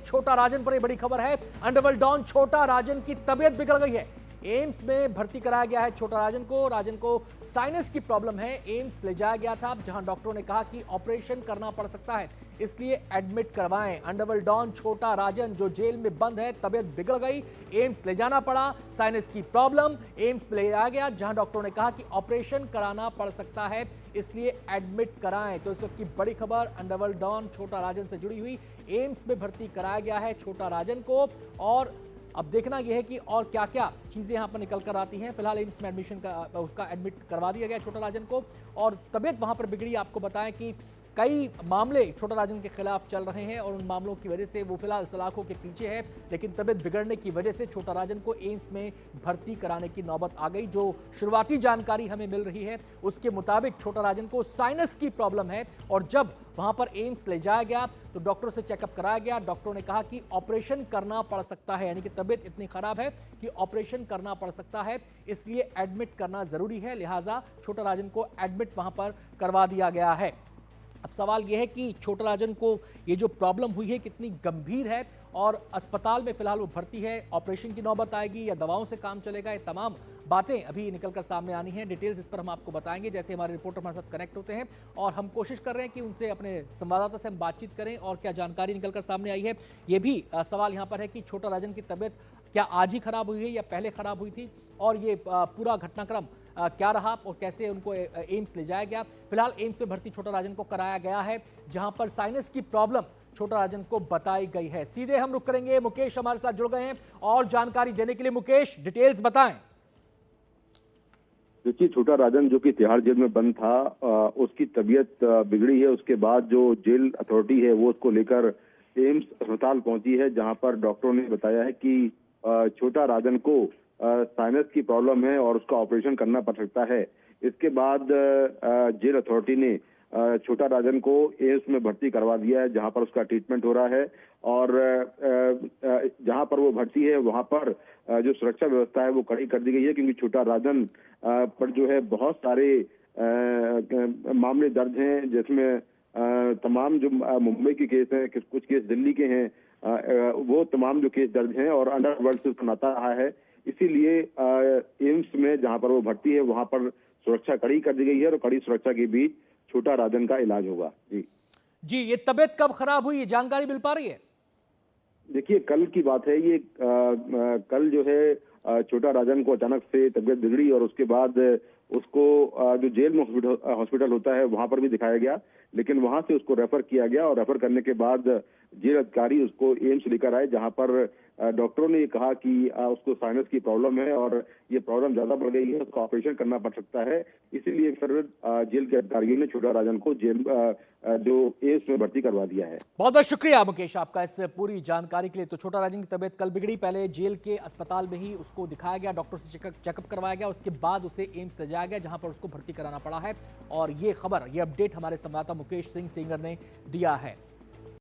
छोटा राजन पर यह बड़ी खबर है। अंडरवर्ल्ड डॉन छोटा राजन की तबीयत बिगड़ गई है। एम्स में भर्ती कराया गया है छोटा राजन को साइनस की प्रॉब्लम है। एम्स ले जाया गया था, जहां डॉक्टरों ने कहा कि ऑपरेशन करना पड़ सकता है, इसलिए एडमिट करवाएं। अंडरवर्ल्ड डॉन छोटा राजन जो जेल में बंद है, तबीयत बिगड़ गई, एम्स ले जाना पड़ा, साइनस की प्रॉब्लम, एम्स में ले जाया गया, जहां डॉक्टरों ने कहा कि ऑपरेशन कराना पड़ सकता है, इसलिए एडमिट कराएं। तो इस वक्त की बड़ी खबर अंडरवर्ल्ड डॉन छोटा राजन से जुड़ी हुई। एम्स में भर्ती कराया गया है छोटा राजन को, और अब देखना यह है कि और क्या क्या चीजें यहां पर निकल कर आती हैं। फिलहाल एम्स में एडमिशन का उसका एडमिट करवा दिया गया छोटा राजन को, और तबीयत वहां पर बिगड़ी। आपको बताएं कि कई मामले छोटा राजन के खिलाफ चल रहे हैं और उन मामलों की वजह से वो फिलहाल सलाखों के पीछे है, लेकिन तबीयत बिगड़ने की वजह से छोटा राजन को एम्स में भर्ती कराने की नौबत आ गई। जो शुरुआती जानकारी हमें मिल रही है उसके मुताबिक छोटा राजन को साइनस की प्रॉब्लम है, और जब वहां पर एम्स ले जाया गया तो डॉक्टर से चेकअप कराया गया। डॉक्टरों ने कहा कि ऑपरेशन करना पड़ सकता है, यानी कि तबीयत इतनी खराब है कि ऑपरेशन करना पड़ सकता है, इसलिए एडमिट करना जरूरी है। लिहाजा छोटा राजन को एडमिट वहां पर करवा दिया गया है। अब सवाल यह है कि छोटा राजन को ये जो प्रॉब्लम हुई है कितनी गंभीर है, और अस्पताल में फिलहाल वो भर्ती है, ऑपरेशन की नौबत आएगी या दवाओं से काम चलेगा, ये तमाम बातें अभी निकलकर सामने आनी हैं। डिटेल्स इस पर हम आपको बताएंगे जैसे हमारे रिपोर्टर हमारे साथ कनेक्ट होते हैं, और हम कोशिश कर रहे हैं कि उनसे, अपने संवाददाता से हम बातचीत करें और क्या जानकारी निकलकर सामने आई है। ये भी सवाल यहाँ पर है कि छोटा राजन की तबीयत क्या आज ही खराब हुई है या पहले खराब हुई थी, और ये पूरा घटनाक्रम क्या रहा और कैसे उनको एम्स ले जाया गया। फिलहाल एम्स में भर्ती छोटा राजन को कराया गया है, जहां पर साइनस की प्रॉब्लम छोटा राजन को बताई गई है। सीधे हम रुक करेंगे, मुकेश हमारे साथ जुड़ गए हैं और जानकारी देने के लिए। मुकेश, डिटेल्स बताएं। देखिए, छोटा राजन जो कि तिहाड़ जेल में बंद था, उसकी तबीयत बिगड़ी है। उसके बाद जो जेल अथॉरिटी है वो उसको लेकर एम्स अस्पताल पहुंची है, जहां पर डॉक्टरों ने बताया है कि छोटा राजन को साइनस की प्रॉब्लम है और उसका ऑपरेशन करना पड़ सकता है। इसके बाद जेल अथॉरिटी ने छोटा राजन को एम्स में भर्ती करवा दिया है, जहां पर उसका ट्रीटमेंट हो रहा है, और जहां पर वो भर्ती है वहां पर जो सुरक्षा व्यवस्था है वो कड़ी कर दी गई है, क्योंकि छोटा राजन पर जो है बहुत सारे मामले दर्ज हैं, जिसमें तमाम जो मुंबई के केस हैं, कुछ केस दिल्ली के हैं, वो तमाम जो केस दर्ज हैं, और अंडरवर्ल्ड से उसका नाता रहा है। इसीलिए एम्स में जहां पर वो भर्ती है वहां पर सुरक्षा कड़ी कर दी गई है, और कड़ी सुरक्षा के बीच छोटा राजन का इलाज होगा। जी, ये तबीयत कब खराब हुई, ये जानकारी मिल पा रही है? देखिए, कल की बात है ये। कल जो है छोटा राजन को अचानक से तबीयत बिगड़ी, और उसके बाद उसको जो जेल में हॉस्पिटल होता है वहां पर भी दिखाया गया, लेकिन वहां से उसको रेफर किया गया, और रेफर करने के बाद जेल अधिकारी उसको एम्स लेकर आए, जहां पर डॉक्टरों ने ये कहा कि उसको साइनस की प्रॉब्लम है और ये प्रॉब्लम ज्यादा बढ़ गई है, उसको ऑपरेशन करना पड़ सकता है। इसीलिए फिर जेल के अधिकारियों ने छोटा राजन को जेल जो एम्स में भर्ती करवा दिया है। बहुत बहुत शुक्रिया मुकेश आपका इस पूरी जानकारी के लिए। तो छोटा राजन की तबीयत कल बिगड़ी, पहले जेल के अस्पताल में ही उसको दिखाया गया, डॉक्टर से चेकअप करवाया गया, उसके बाद उसे एम्स ले जाया गया, जहां पर उसको भर्ती कराना पड़ा है। और ये खबर, ये अपडेट हमारे संवाददाता मुकेश सिंह सेंगर ने दिया है।